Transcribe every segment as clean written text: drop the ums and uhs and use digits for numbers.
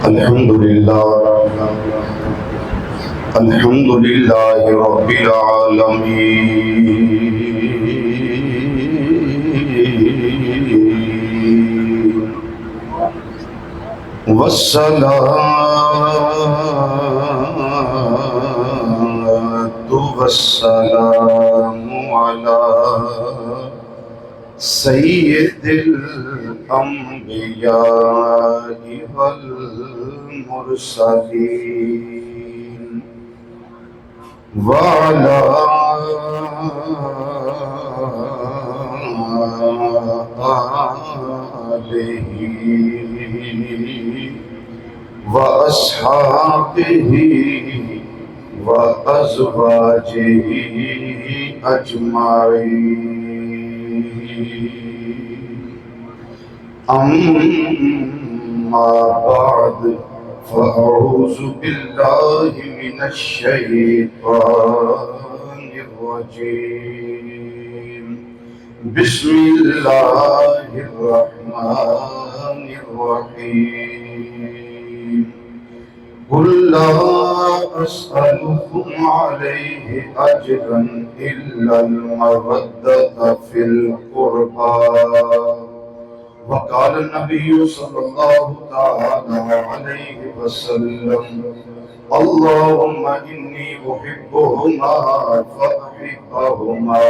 الحمد لله الحمد لله رب العالمين والسلام على سید الانبیاء والمرسلین وعلى آلہ واصحابہ وازواجہ اجمعین اما بعد فاعوذ باللہ من الشیطان الرجیم بسم اللہ الرحمن الرحیم قل لا أسألكم عليه أجرا إلا المودة في القربى وقال النبي صلى الله تعالى عليه وسلم اللهم إني أحبهما فأحبهما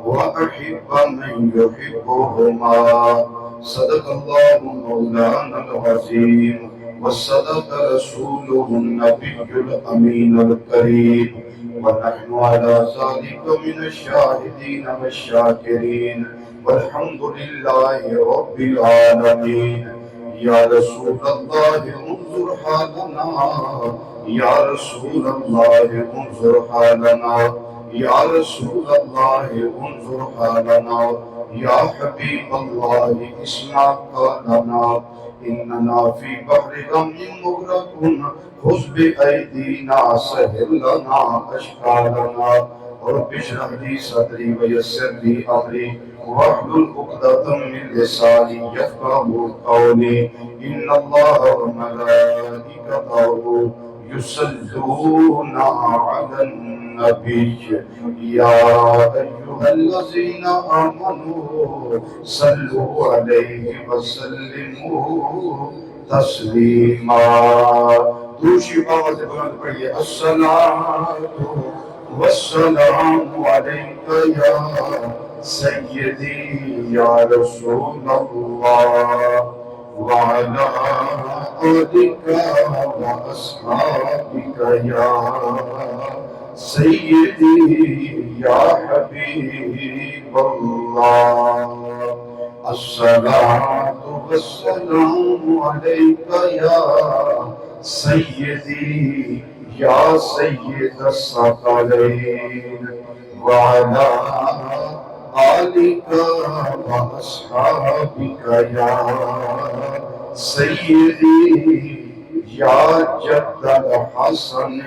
وأحب من يحبهما صدق الله مولانا العظيم وصدق رسوله النبي الأمين الكريم ونحن على ذلك من الشاهدين والشاكرين والحمد لله رب العالمين يا رسول الله انظر حالنا يا رسول الله انظر حالنا يا رسول الله انظر حالنا يا حبيب الله اسمع قولنا إننا في بحر غم مغرق خذ بأيدينا سهل لنا أشكالنا رب اشرح لي صدري ويسر لي أمري واحلل عقدة من لساني يفقهوا قولي إن الله وملائكته يصلون على النبي يا أيها الذين آمنوا صلوا عليه وسلموا تسليما دوشی باز بلند پڑھئے الصلاة والسلام علیک یا سیدی یا رسول اللہ وعلى آلك وأصحابك يا سيدي يا حبيب الله الصلاة والسلام عليك يا سيدي يا سيد الثقلين وعلى آلك وأصحابك يا سيدي يا جد الحسن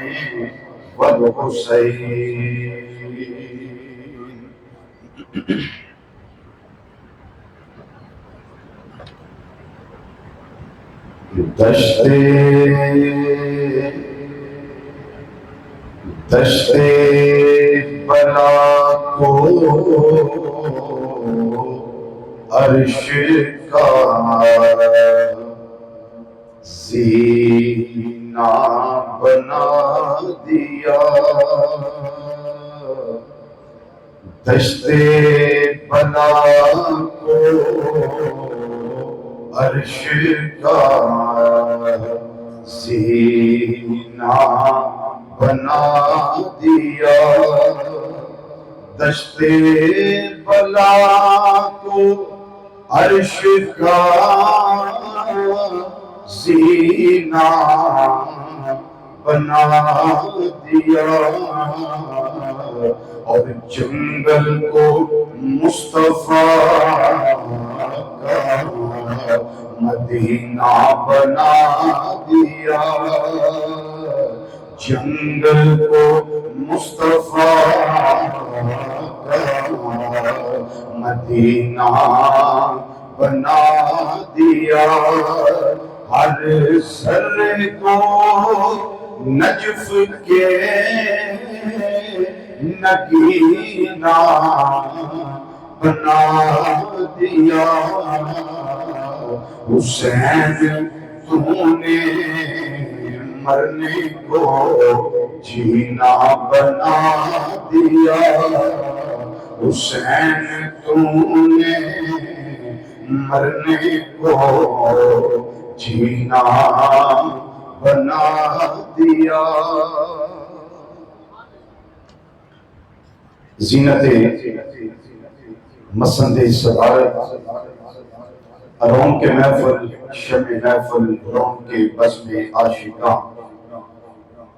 والحسين دشتے بلا کو عرش کا زینہ بنا دیا دشتے بلا کو عرش کا زینہ بنا دیا دشتے بلا کو عرش کا زینہ بنا دیا اور جنگل کو مصطفیٰ کا مدینہ بنا دیا جنگل کو مصطفیٰ کا مدینہ بنا دیا ہر ذرے کو نجف کے نگینا بنا دیا حسین تو نے مرنے کو جینا بنا دیا حسین تو نے مرنے کو جینا بنا دیا. زینت مسند صدارت روم کے محفل شمع محفل روم کے بزم عاشقاں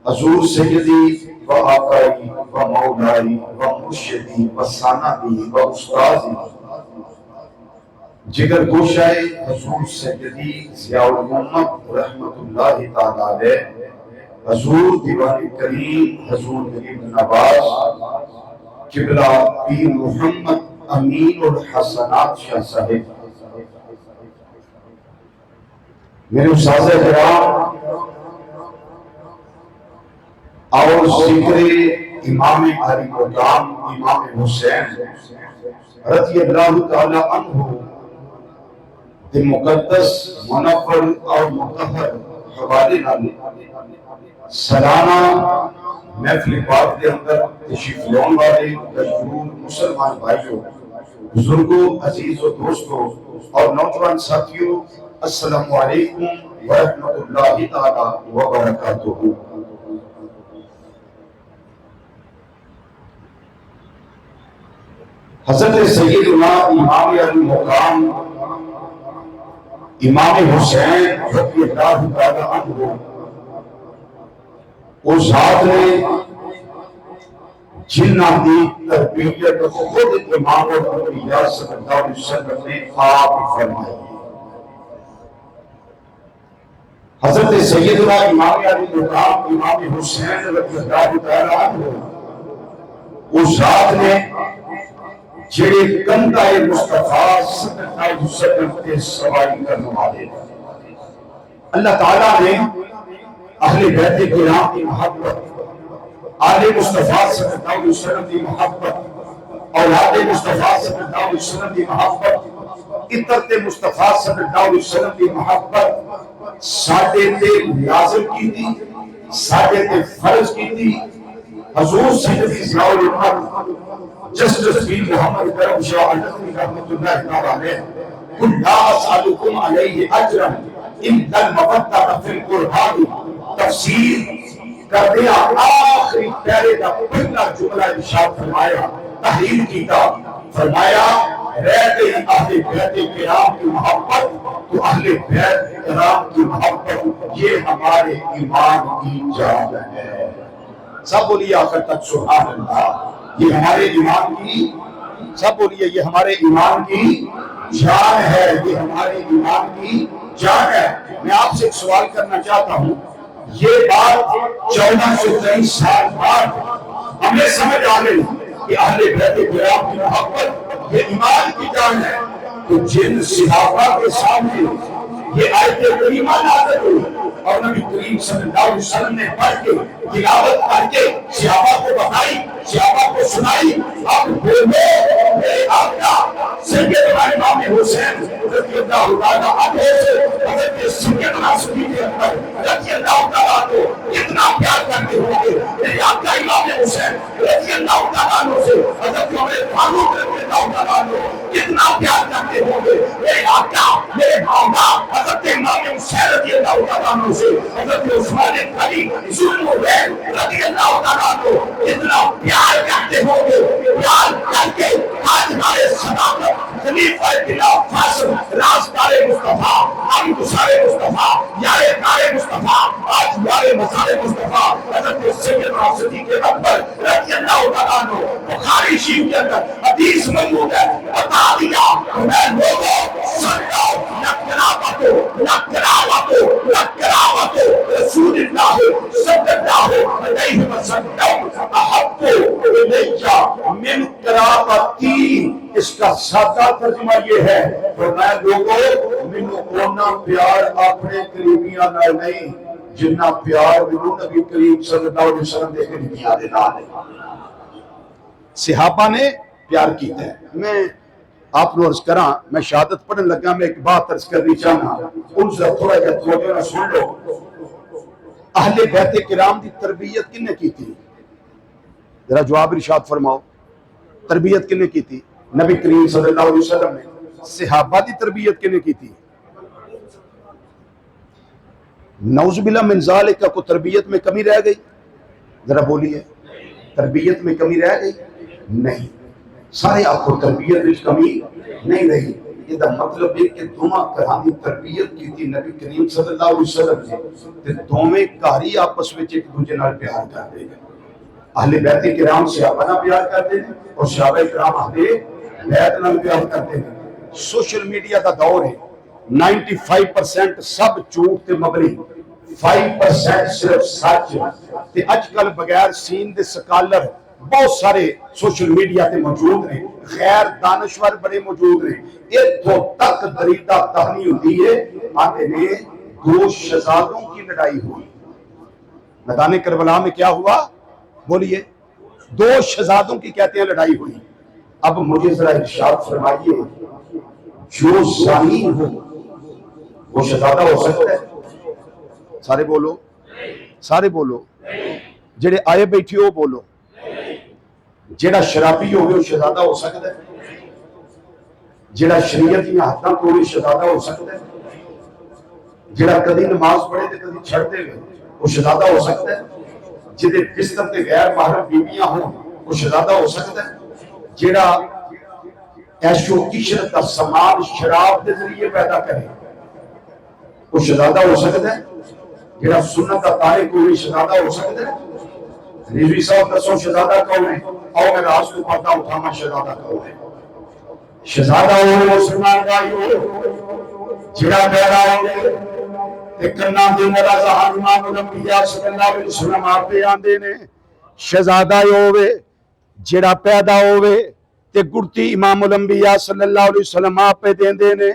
حضور سیدی و آقائی و مولائی و مرشدی و ساندی و استاذی جگر گوشائے حضور سیدی ضیاء الامت رحمت اللہ تعالیٰ علیہ حضور دیوان کریم حضور غریب نواز قبلہ پیر محمد امین الحسنات شاہ صاحب میرے استاذ کرام اور ذکر امام علی مقام امام حسین رضی اللہ تعالی عنہ دے مقدس منور اور مطہر حوالے نال سلانہ محفل پاک کے اندر تشریف لون والے مشہور مسلمان بھائیوں بزرگوں عزیز و دوستوں اور نوجوان ساتھیوں السلام علیکم ورحمۃ اللہ تعالی وبرکاتہ. حضرت سیدنا امام علی مقام امام حسین رضی اللہ تعالی عنہ اس ذات نے جنہ دی تربیت خود امام الانبیاء صلی اللہ علیہ وسلم نے آپ فرمائی. حضرت سیدنا امام علی مقام امام حسین رضی اللہ تعالی عنہ اس ذات نے جڑے کندہ مصطفیٰ صلی اللہ علیہ وسلم کے سوائی کرنے والے اللہ تعالیٰ نے اہل بیت کرام کی محبت آل مصطفیٰ صلی اللہ علیہ وسلم کی محبت اولاد مصطفیٰ صلی اللہ علیہ وسلم کی محبت اطرت مصطفیٰ صلی اللہ علیہ وسلم کی محبت ساڈے تے لازم کی تھی ساڈے تے فرض کی تھی. حضور سیدی ضیاء الامت جسٹس پیر محمد کرم شاہ النقوی رحمۃ اللہ تعالی علیہ قل لا اسألکم علیہ اجرا الا المودۃ فی القربان تفسیر کردیا آخری پیرے کا پہلا جملہ ارشاد فرمایا تحریر کیتا فرمایا رہ گئی اہل بیت کرام کی محبت تو اہل بیت کرام کی محبت یہ ہمارے ایمان کی جان ہے. سب بولیے آخر تک سبحان اللہ. یہ ہمارے ایمان کی سب بولیے یہ ہمارے ایمان کی جان ہے. یہ ہمارے ایمان کی جان ہے. میں آپ سے ایک سوال کرنا چاہتا ہوں یہ بات 1423 سال بعد ہمیں سمجھ آ گئی کہ اہل بیت کرام کی محبت یہ ایمان کی جان ہے تو جن صحابہ کے سامنے یہ آیت کریمہ نازل ہوئی اور نبی کریم صلی اللہ علیہ وسلم نے پڑھ کے تلاوت کر کے صحابہ کو بتائی صحابہ کو سنائی اب بولو میرے آقا سیدنا امام حسین رضی اللہ تعالیٰ عنہ سے حضرت سیدنا صدیق اکبر رضی اللہ تعالیٰ عنہ اتنا پیار کرتے ہوں گے. میرے آقا امام حسین رضی اللہ تعالیٰ عنہ سے حضرت عمر فاروق رضی اللہ تعالیٰ عنہ اتنا پیار کرتے ہوں گے. میرے آقا میرے بھاؤنا حضرت امام حسین رضی اللہ تعالیٰ عنہ سے حضرت عثمان غنی ذوالنورین رضی اللہ تعالیٰ عنہ اتنا پیار کرتے ہوں گے. پیار کر کے آج ہمارے صداقت خلیفہ بلا فاصل راستار مصطفیٰ ہم گسار مصطفیٰ یار کار مصطفیٰ آج یار مسار مصطفیٰ حضرت سیدنا صدیق اکبر رضی اللہ تعالیٰ عنہ بخاری شریف کے اندر حدیث موجود ہے بتا دیا میں لوگوں سنو نکراوتو رسول اللہ صلی اللہ علیہ وسلم احب الیہ من قرابتی. اس کا سادہ ترجمہ یہ ہے کہ میں لوگوں منو اونا اتنا پیار اپنے قریبیاں نال نہیں جنہ پیار میرے نبی کریم صلی اللہ علیہ وسلم دے قریبیاں دے نال ہے۔ صحابہ نے پیار کیتا ہے۔ میں آپ کو عرض کراں، میں شہادت پڑھن لگا، میں ایک بات عرض کرنی چاہنا، ان سے تھوڑا جا توجہ نہ سن لو۔ اہل بیت کرام دی تربیت کنے کی تھی؟ ذرا جواب ارشاد فرماؤ، تربیت کنے کی تھی؟ نبی کریم صلی اللہ علیہ وسلم نے۔ صحابہ دی تربیت کنے کی تھی؟ نعوذ باللہ من ذالک کو تربیت میں کمی رہ گئی؟ ذرا بولیے، تربیت میں کمی رہ گئی؟ نہیں، سارے آپ کو تربیت میں کمی نہیں رہی۔ یہ دا مطلب ہے کہ دوما کہانی تربیت کی تھی نبی کریم صلی اللہ علیہ وسلم نے، تے دومیں کاری آپس میں ایک دوسرے نال پیار کرتے ہیں۔ اہل بیت کرام صحابہ نال پیار کرتے ہیں اور صحابہ کرام اہل بیت نال پیار کرتے ہیں۔ سوشل میڈیا کا دور ہے، 95% سب جھوٹ تے مبنی، 5% صرف سچ۔ تے اج کل بغیر سین دے سکالر بہت سارے سوشل میڈیا تے موجود ہیں، غیر دانشور بڑے موجود ہیں۔ اتھوں تک دریدہ تہنی ہوتی ہے، آتے نے دو شہزادوں کی لڑائی ہوئی۔ میدان کربلا میں کیا ہوا؟ بولیے، دو شہزادوں کی کہتے ہیں لڑائی ہوئی۔ اب مجھے ذرا ارشاد فرمائیے، جو زانی ہو وہ شہزادہ ہو سکتا ہے؟ سارے بولو، سارے بولو، جڑے آئے بیٹھی ہو بولو۔ جڑا شرابی ہوگی وہ شہزادہ ہو سکتا ہے؟ جڑا شریعت یا حداں توڑے شہزادہ ہو سکتا ہے؟ جڑا کدی نماز پڑھے تے کدی چھڑتے ہوئے وہ شہزادہ ہو سکتا ہے؟ جدے بستر تے غیر محرم بیویاں ہوں وہ شہزادہ ہو سکتا ہے؟ جڑا عیش و عشرت کا سامان شراب کے ذریعے پیدا کرے وہ شہزادہ ہو سکتا ہے؟ جڑا سنت کا تارک ہوئی شہزادہ ہو سکتا ہے؟ رضوی صاحب دسو شہزادہ کون ہے؟ اور میں راز کو پردہ اٹھاما، شہزادہ کون ہے؟ شہزادہ ہوئے مسلمان بھائی ہو جڑا پیدا ہوئے تے کنا دے میرا زہان امام الانبیاء صلی اللہ علیہ وسلم آپ پہ آندے نے۔ شہزادہ ہوئے جڑا پیدا ہوئے تے گڑتی امام الانبیاء صلی اللہ علیہ وسلم آپ پہ دیندے نے۔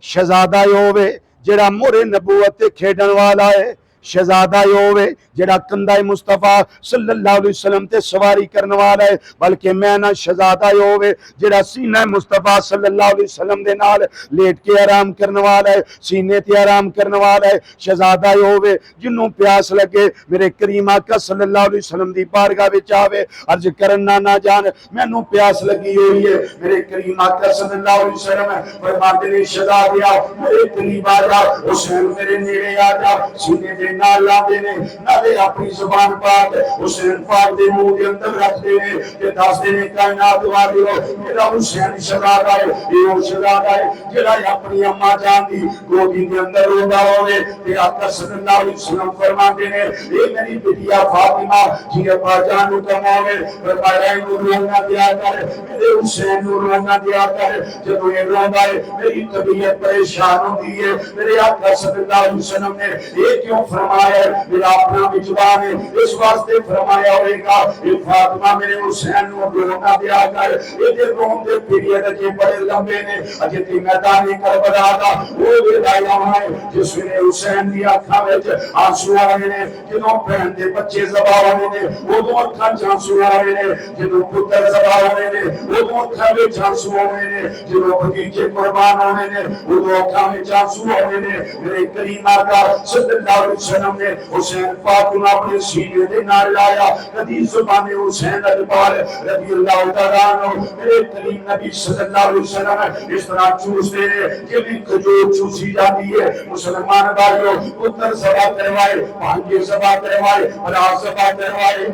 شہزادہ ہوئے جڑا مورے نبوت تے کھیڈن والا ہے۔ شہزادہ ہوئے جڑا کندہ مصطفیٰ صلی اللہ علیہ وسلم تے سواری کرنے والا ہے، بلکہ میں نہ شہزادہ ہوئے جڑا سینہ مصطفیٰ صلی اللہ علیہ وسلم دے نال لیٹ کے آرام کرنے والا ہے، سینے تے آرام کرنے والا ہے۔ شہزادہ ہوئے جنوں پیاس لگے میرے کریم آقا صلی اللہ علیہ وسلم دی بارگاہ وچ آوے، عرض کرنا نہ جان مینوں پیاس لگی ہوئی ہے۔ میرے کریم آقا صلی اللہ علیہ وسلم فرماتے نے شہزادیا میرے قریب آ جا، حسین میرے نیڑے آ جا، سینے دے نال لا دینے نالے اپنی زبان پاک حسین پاک دے منہ دے اندر رکھ دینے کہ دس دینے کائنات والے ہو میرا حسین شہزادہ ہے، یہ شہزادہ ہے جڑا اپنی اماں جان دی گودی دے اندر روتا ہوئے تے آقا صلی اللہ علیہ وسلم فرماتے ہیں اے میری بیٹیا فاطمہ جی ابا جان نو کماوے فرمایا نو رونا دیا کر میرے حسین نو رونا دیا کر، جب یہ روندا ہے میری طبیعت پریشان ہوتی ہے۔ میرے آقا صلی اللہ علیہ وسلم نے یہ کیوں فرمایا ہے؟ میرا اپنا وجدان ہے، اس واسطے فرمایا ہوئے گا یہ فاطمہ میرے حسین نو رونا دیا کر، یہ دے رون دے پیریڈ اجے بڑے لمبے نے، اجے تے میدان کربلا دا وہ ویلا ہے جس میں حسین دی اکھاں وچ آنسو آ رہے نے، جدوں بہن دے بچے ذبح ہوئے نے اودوں اکھاں وچ آنسو آ رہے نے، جدوں پتر ذبح ہوئے نے اودوں اکھاں وچ آنسو آئے نے، جدوں بھتیجے قربان ہوئے نے اودوں اکھاں وچ آنسو آئے نے۔ میرے کریم آقا صلی اللہ علیہ وسلم نے حسین پاک کو اپنے سینے دے نال لایا، کدی زبان حسین اجبار رضی اللہ تعالیٰ عنہ میرے کریم نبی صلی اللہ علیہ وسلم اس طرح چوستے ہیں کہ بھی کھجور چوسی جاتی ہے۔ مسلمان بھائیوں پتر ذبح کروائے، بھانجے ذبح کروائے، اولاد ذبح کروائے،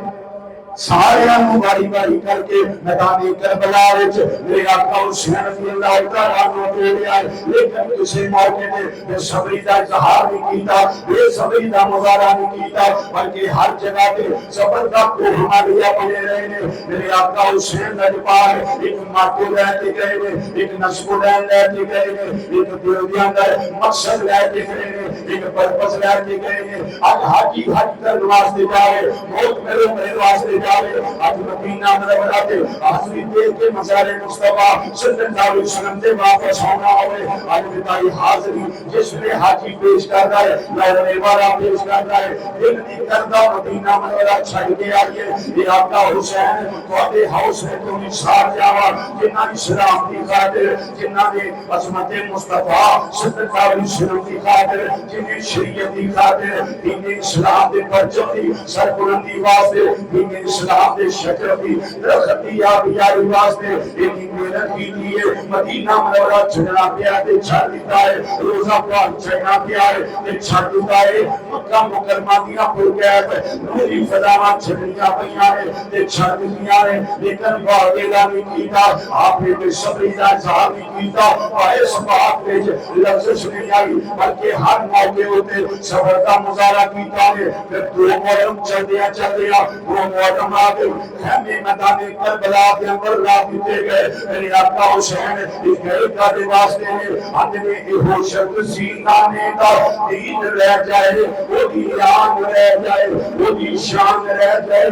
سارے باری باری کر کے میدان کربلا وچ میرے آقا حسین رضی اللہ تعالیٰ عنہ دے آئے، لیکن کسی موقع میں بے صبری کا اظہار نہیں کیتا، بے صبری کا مظاہرہ نہیں کیتا، بلکہ ہر جگہ پہ صبر کا کوہمالیہ بنے رہے نے۔ میرے آقا حسین نجبار ایک ماتو لیتے گئے نے، ایک نصب العین لیتے گئے نے، ایک دل کے اندر مقصد لیتے گئے نے، ایک پرپس لیتے گئے نے۔ آج حاجی حج کر واسطے جائے، موت میرے واسطے جائے آج مدینہ منورہ دے حاضری دے کے مزار مصطفیٰ صلی اللہ علیہ وسلم دے واپس ہونا ہوئے آج بتائی حاضری جس میں حاجی پیش کر رہا ہے لہرنے والا پیش کر رہا ہے دل نہیں کرتا مدینہ منورہ چھڑ کے آئیے یہ آقا حسین تھوڑے ہاؤس میں تو نثار جاوا جنہ اسلام کی خاطر جنہ نے عظمت مصطفیٰ صلی اللہ علیہ وسلم کی خاطر جنہیں شریعت کی خاطر دین اسلام دے پرچم دی سربلندی واسطے دین اسلام دے شکر دی درختی آبیاری واسطے ایک محنت کی دیئے مدینہ منورہ چھڑنا پیا دے چھڑ دیتا ہے روزہ پاک چھڑنا پیا دے چھڑ دیتا ہے مکہ مکرمہ دیا پھر گئے نوری فضاوات چھڑنیاں پہیاں دے چھڑ دیتیاں لیکن باغیلہ نہیں کیتا آپ نے بے صبری دا اظہار نہیں کیتا آئے سباق میں لفظ نہیں آئی بلکہ ہر موقع ہوتے صبر کا مظاہرہ کیتا ہے پھر دو محرم چل دیا وہ محرم آگئے خیمے میدان کربلا کے اندر لا دیتے گئے میرے آقا حسین اس گھر کا دے واسطے نے اندنے ایہو شرط سینانے کا دین رہ جائے وہ دیان رہ جائے وہ دی شان رہ جائے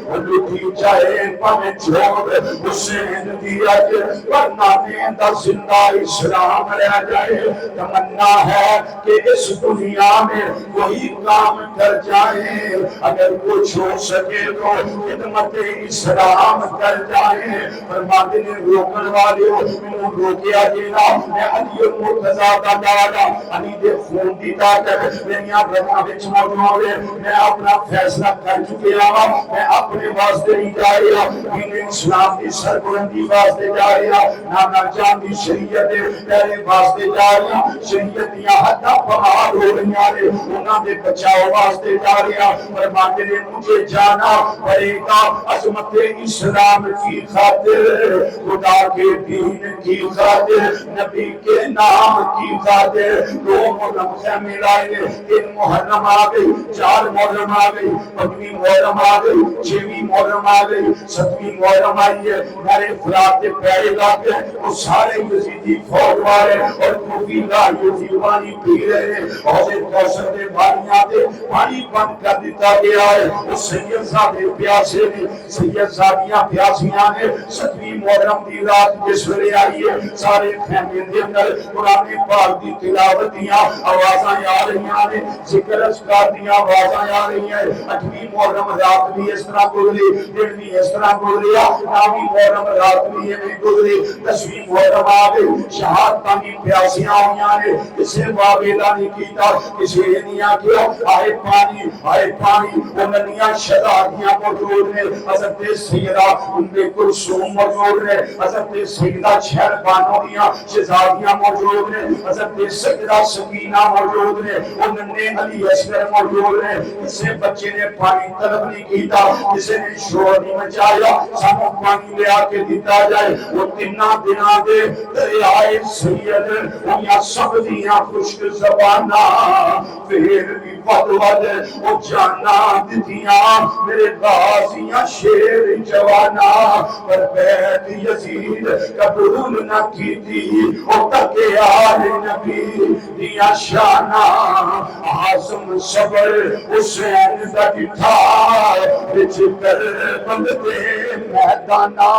وہ لٹھی جائے پانے چھوڑ حسین دیا کہ ورنہ نیندہ زندہ اسلام رہ جائے تمنا ہے کہ اس دنیا میں وہی کام کر جائیں اگر کچھ ہو سکے تو خدمت اسلام کر جائیں فرماتے نے روکن والے انہوں روکیا دینا میں علی مرتضی کا دادا علی دے خون دی طاقت میریاں برنا بچ موجود ہے میں اپنا فیصلہ کر چکے آوا میں اپنے واسطے نہیں جا رہا دین اسلام کی سربلندی واسطے جا رہا نانا جان دی شریعت میرے واسطے جا رہا شریعت دیا حدہ پہاڑ ہو رہی آرے انہاں دے بچاؤ واسطے جا رہا فرماتے نے مجھے جانا پڑے گا عظمت اسلام کی خاطر خدا کے دین کی خاطر نبی کے نام کی خاطر دو محرم خیمے لائے تین محرم آگئی چار محرم آگئی پنجویں محرم آگئی چھویں محرم آگئی ستویں محرم آئی ہے میرے فرات کے پیڑے لاتے وہ سارے یزیدی فوج والے اور کوفی لائی دیوانی پی رہے حضرت کوثر دے باریاں دے پانی بند کر دیتا گیا ہے وہ سید زادے پیاسے نے سید زادیاں پیاسیاں نے ستویں محرم دی رات جس ویلے آئی ہے سارے خیمے دے اندر قرآن پاک دی تلاوتیاں آوازاں آ رہی ہیں ذکر اذکار دیاں آوازاں آ رہی ہیں اٹھویں محرم رات بھی اس طرح گزری ڈیڑھویں اس طرح گزری نویں محرم رات بھی یہ گزری دسویں محرم آ گئی شہاد پانی پیاسیاں ہویاں نے کسے واویلا نہیں کیتا کسے نہیں آکیا آئے پانی انہیاں شہدادیاں موجود نے حضرت سیدہ ام کلثوم موجود نے حضرت سیدہ شہر بانو دیاں شہزادیاں موجود نے حضرت سیدہ سکینہ موجود نے انہنے علی اصغر موجود نے کسے بچے نے پانی طلب نہیں کیتا کسے نے شور نہیں مچایا سانو پانی لے آکے دیتا جائے وہ تنہ دنہ دے دریائے سید انہیاں سب دیاں خشک زبانہ پھر بھی بدود وہ جانا دیتیاں میرے غازیاں شیر جوانا پر بیت یزید قبول نہ کی تھی وہ تکے آل نبی دیا شانہ آزم صبر حسین دا ڈٹھا بچ کر بندتے میدانہ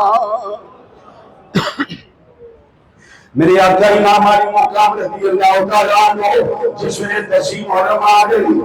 میرے آقا امام علی مقام رضی اللہ تعالیٰ عنہ جس میں 10 محرم آ گئی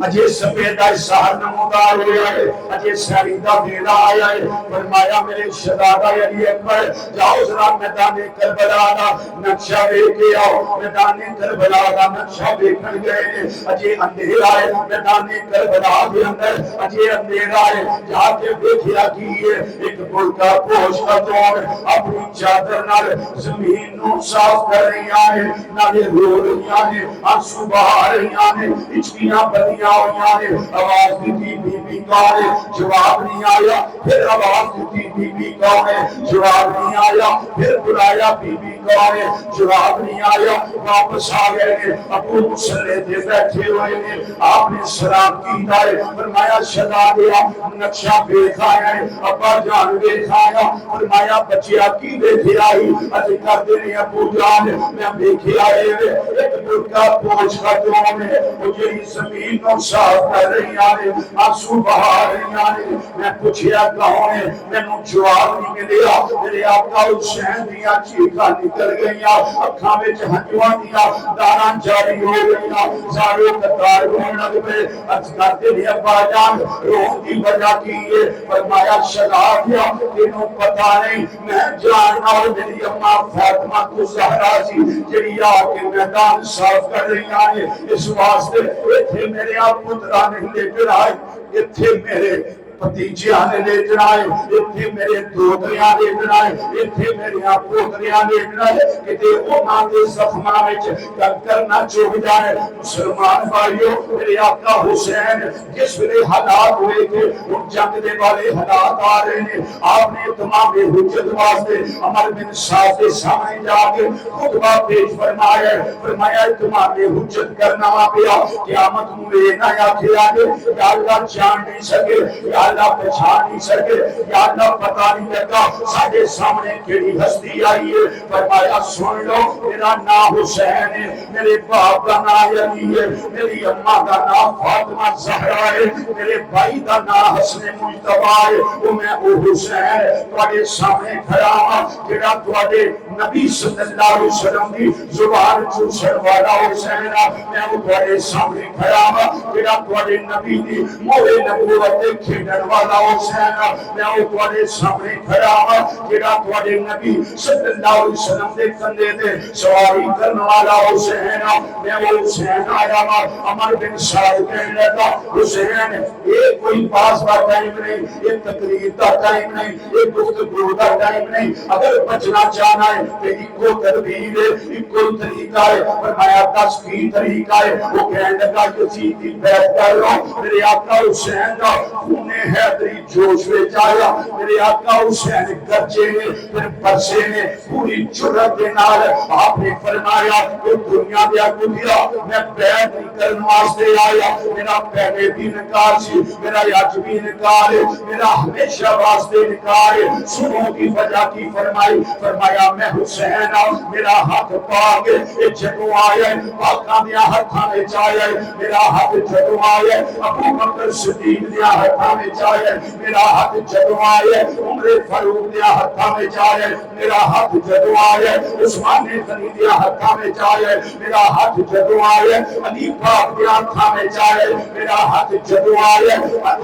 اجے سفیدہ سہر نمودار ہویا ہے اجے سریدہ بیدہ آیا ہے فرمایا میرے شہزادہ علی اکبر جاؤ ذرا میدان کربلا دا نقشہ لے کے آؤ میدان کربلا دا نقشہ دیکھن گئے اجے اندھیرا ہے میدان کربلا کے اندر اجے اندھیرا ہے جا کے دیکھیا کیے ایک بلکہ پوش کا توڑ اپنی چادر نال زمین نو صاف کر رہی آئے نالے رو رہی آئے آنسو بہا رہی آئے اچکیاں بدیاں ہوئی آئے آواز دیتی بی بی کون ہے جواب نہیں آیا پھر آواز دیتی بی بی کون ہے جواب نہیں آیا پھر بلایا بی بی کون ہے جواب نہیں آیا واپس آ گئے ابو مسلح دے بیٹھے ہوئے نے آپ نے سلام کی دائے فرمایا شہزادہ نقشہ دیکھایا ہے ابا جان دیکھایا فرمایا بچیا کی دیکھے آئی اجے کر دینے ابو جان میں دیکھے آئے ایک بلکہ پوچھ کا جوان ہے وہ یہی زمین نو اکھاں صاف کر رہی ہیں، آنسو بہا رہی ہیں۔ میں پوچھیا کون ہے، مینوں جواب نہیں ملیا۔ میرے آقا حسین دیاں چیخاں نکل گئیاں، اکھاں وچ ہنجواں دیاں داراں جاری ہو گئیاں، سارے قطار رون لگ پئے۔ عرض کرتے نے ابا جان رون دی وجہ کی ہے؟ فرمایا شگا دیا تینوں پتہ نہیں، میں جاننا اور میری اماں فاطمہ کو زہرا سی جڑی آ کے میدان صاف کر رہی ہیں، اس واسطے ایتھے میرے آپ پترا نہیں لے کر آئے، ایتھے میرے بھتیجیاں نے لے جائے، ایتھے میرے دوتریاں لے جائے، ایتھے میرے پوتریاں لے جائے، کہ انہاں دے زخماں وچ کنکر نہ چوب جائے۔ مسلمان بھائیو، میرے آقا حسین جس ویلے حالات ہوئے تھے ان جنگ دے والے حالات آ رہے ہیں، آپ نے تمام حجت واسطے عمر بن سعد کے سامنے جا کے خطبہ پیش فرمایا، فرمایا تمام حجت کرنا پیا، قیامت میں نہ آکھیا یا اللہ جان نہیں سکے، یا اللہ پہچان نہیں سکے، یا اللہ پتہ نہیں لگا ساڈے سامنے کیڑی ہستی آئی ہے۔ فرمایا سن لو میرا نام حسین ہے، میرے باپ کا نام علی ہے، میری اماں کا نام فاطمہ زہرا ہے، میرے بھائی کا نام حسن مجتبی ہے، وہ میں او حسین تواڈے سامنے کھڑا ہاں جڑا تواڈے نبی صلی اللہ علیہ وسلم دی زبان چوسن والا حسین ہے، میں او تواڈے سامنے کھڑا ہاں جڑا تواڈے نبی دی موہے نبوت تے کھیڈن والا حسین ہے، میں او تواڈے سامنے کھڑا ہاں جڑا تواڈے نبی صلی اللہ علیہ وسلم دے کندھے تے سواری کرن والا حسین ہے، میں او حسین آیا ہاں۔ عمر بن سعد کہنے لگا حسین یہ کوئی باز کا ٹائم نہیں، یہ تقریر کا ٹائم نہیں، یہ گفتگو کا ٹائم نہیں، اگر بچنا چاہنا ہے تو ایکو تدبیر ہے، ایکو طریقہ ہے۔ فرمایا دس کی طریقہ ہے؟ وہ کہنے لگا یزید کی بیعت کر لو۔ میرے آقا حسین کا خون حیدری جوش میں آیا، میرے آقا حسین گرجے نے پھر برسے نے پوری جرت کے نال آپ نے فرمایا کہ دنیا دیا گدیا میں بیعت نہیں کرنے واسطے آیا، میرا پہلے بھی انکار سی، میرا اج بھی انکار ہے، میرا ہمیشہ واسطے انکار ہے۔ سنو کی وجہ کی فرمائی، فرمایا میں حسین ہوں، میرا ہاتھ پاک ہے، جدوں آیا پاکاں دیا ہاتھاں وچ آیا، میرا ہاتھ جدوں آیا ابو بکر صدیق دیا ہاتھاں وچ آیا، میرا ہاتھ جدوں آیا عمر فاروق دیا ہاتھاں وچ آیا، میرا ہاتھ جدوں آیا عثمان غنی دیا ہاتھاں وچ آیا، میرا ہاتھ جدوں آیا علی پاک دیا ہاتھاں وچ آیا، میرا ہاتھ جدوں آیا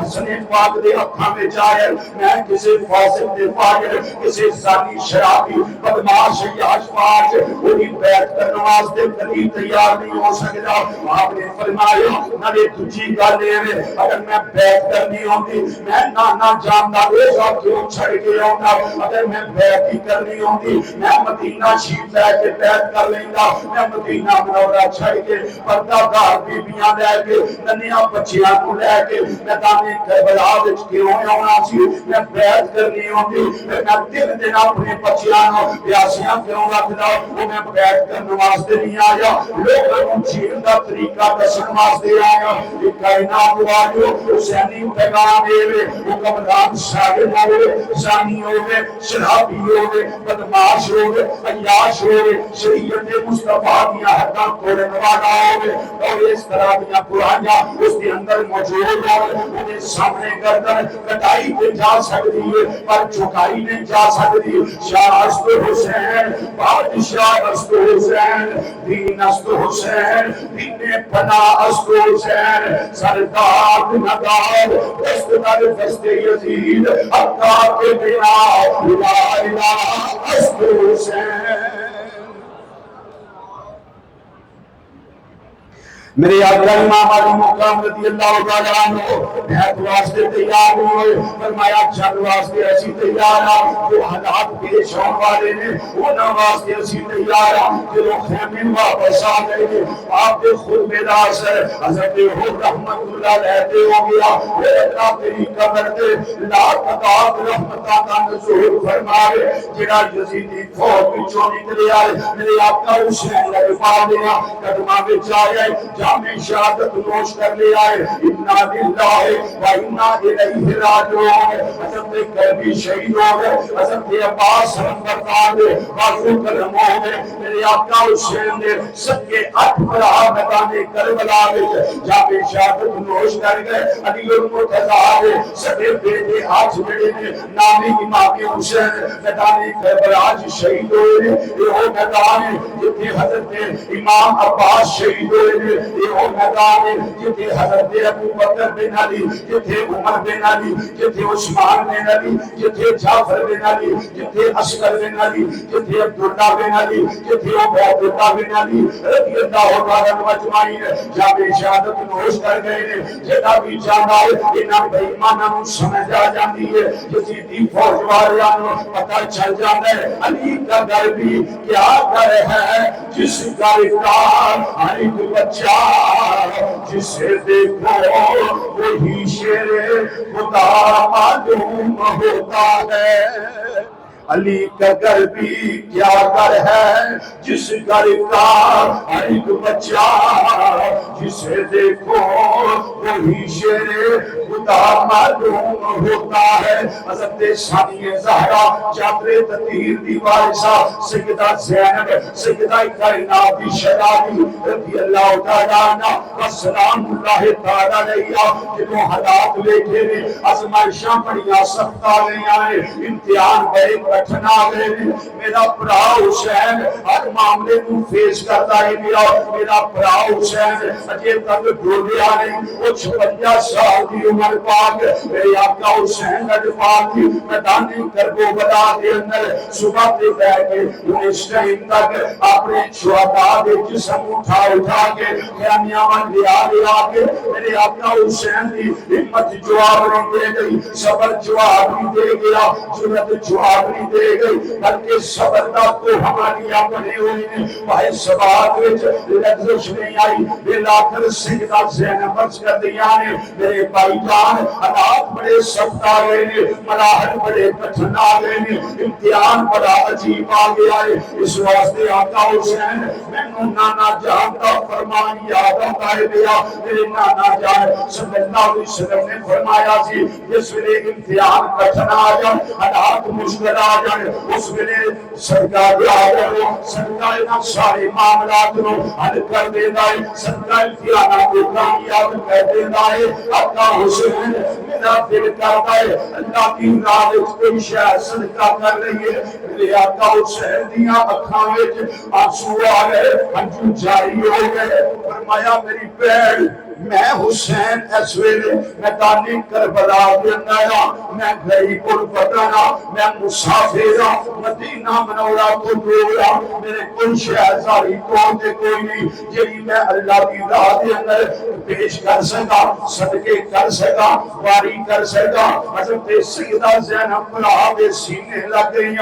حسن پاک دے ہاتھاں وچ آیا۔ میں کسی فاسق دے فاجر، کسی زانی شرابی بدماش یاش پاش وہی بیعت کرنے واسطے کبھی تیار نہیں ہو سکتا۔ آپ نے فرمایا نبی تجھی گل ہے اگر میں بیعت کرنی ہوتی میں نانا جاندا روزہ کیوں چھڑ کے آؤں، اگر میں بیعت ہی کرنی ہوتی میں مدینہ شریف لے کے بیعت کر لیندا، میں مدینہ منورہ چھڑ کے پردہ دار بیبیاں لے کے ننیاں بچیاں کو لے کے میدان کربلا وچ کیوں آنا سی، میں بیعت کرنی ہوتی میں دن دن اپنے بچیاں نو پیاسیاں کیوں رکھدا، وہ میں بیعت کرنے واسطے نہیں آیا، لوگوں کو جیون دا طریقہ دسن واسطے آیا۔ یہ کائنات والو حسینی پیغام دے حکمران صاحب ہوے، زانی ہوے، شرابی ہوے، بدماش ہوے، عیاش ہوے، شریعت مصطفیٰ دیا حداں توڑن والا ہوے اور اس طرح دیا برائیاں اس کے اندر موجود ہوے، انہیں سامنے گردن کٹائی تے جا سکتی ہے پر جھکائی نہیں جا سکتی۔ شاہ است حسین، بادشاہ است حسین، دین است حسین، دین پناہ است حسین، سردار ندار دست در دست یزید حقا کے بنا لا الہ است حسین۔ میرے آقا امام علی مقام رضی اللہ تعالیٰ عنہ بیعت واسطے تیار ہوئے، فرمایا جنگ واسطے اسی تیار ہاں، جو حالات پیش ہونے والے نے انہاں واسطے اسی تیار ہاں، جو خیمے واپس آ گئے نے آپ کے خود میرا اثر حضرت حر رحمت اللہ رہتے ہو گیا، میرے اللہ تیری قبر دے لا تداد رحمتہ کا نزول فرمائے، جڑا یزیدی فوج بچوں نکلے آئے، میرے آقا حسین لگفا دیا قدمہ بچ آئے جام شہادت نوش کر لے آئے انا للہ و انا الیہ راجعون حضرت کعبی شہید ہو گئے حضرت عباس نمبردار بازو قلم ہو گئے میرے آقا حسین نے سب کے 8 بڑا میدان کربلا میں جام شہادت نوش کر گئے علی المرتضی سبے بیٹے آج بڑے نے نامی امام حسین میدان کربلا شہید ہوئے یہ میدان جتنے حضرت امام عباس شہید ہوئے یہ میدان جتنے حضرت ابو بکر بن علی جتنے عمر بن علی جتنے عثمان بن علی جتنے جعفر بن علی جتنے عسکر بن علی جتنے عبداللہ بن علی جتنے عبید اللہ بن علی رضی اللہ تعالیٰ مجمعین جب شہادت نوش کر گئے جدا بھی جانا ہے انہاں بے ایمانوں سمجھ آ جاتی ہے یزیدی فوج والیاں پتہ چل جاتا ہے علی کا گھر بھی کیا گھر ہے جس گھر کا ہر ایک بچہ جسے دیکھو وہی شیر خدا معلوم ہوتا ہے علی کا گھر بھی کیا گھر ہے جس گھر کا ہر ایک بچہ جسے دیکھو وہی شیر خدا معلوم ہوتا ہے حضرت ثانیہ زہرا جابر تطہیر دی وارثہ سیدہ زینب سیدہ کائنات شہزادی رضی اللہ تعالیٰ عنہ والسلام اللہ تعالیٰ علیہ جنہوں حالات لے کے آزمائشاں بڑیاں سخت آ گئی آئے امتحان بڑے کٹھنا گئے میرا بڑا حسین ہر معاملے کو فیس کرتا ہے میرا بڑا حسین اجے تک ڈولیا نہیں وہ 56 سال کی عمر پاک میرے آقا حسین نجفان کی میدانی کربلا کے اندر صبح سے بیٹھ کے انہیں اس ٹائم تک اپنے شہداء کے جسم اٹھا کے خیامیاں لیا کے میرے آقا حسین کی ہمت جواب نہیں دے گئی صبر جواب نہیں دے گیا جرت جواب نہیں دے گئی بلکہ صبر کا تو ہماریا بنے ہوئے ہیں بھائی سبات وچ لفظ نہیں آئی بلا کر سیدہ زینب بچ کر دیا نے میرے بھائی جان حالات بڑے سخت آ گئے نے مراحل بڑے کٹھن آ گئے نے امتحان بڑا عجیب آ گیا ہے اس واسطے آقا حسین مینوں نانا جان کا فرمان یاد آتا ہے میرے نانا جان صلی اللہ علیہ وسلم نے فرمایا سی جس ویلے امتحان کٹھن آ جان حالات مشکل آ جائے اس ویلے سرکار سرکار سارے معاملات کو حل کر دینا ہے سرکار امتحانات کو کامیاب کر دینا ہے آقا حسین میرا دل کرتا ہے اللہ کی راہ کوئی شے صدقہ کر رہی ہے میرے آقا حسین دیاں اکھاں وچ آنسو آ گئے ہنجو جاری ہو گئے فرمایا میری بہن میں حسین اس ویلے میدان کربلا کے اندر میں غریب الوطن میں مسافر مدینہ منورہ کو دورا میرے کوئی شہزادی کون دے کوئی نہیں جی میں اللہ کی راہ کے اندر پیش کر سکا صدقے کر سکا واری کر سکا حضرت سیدہ زینب بلا دے سینے لگ گئی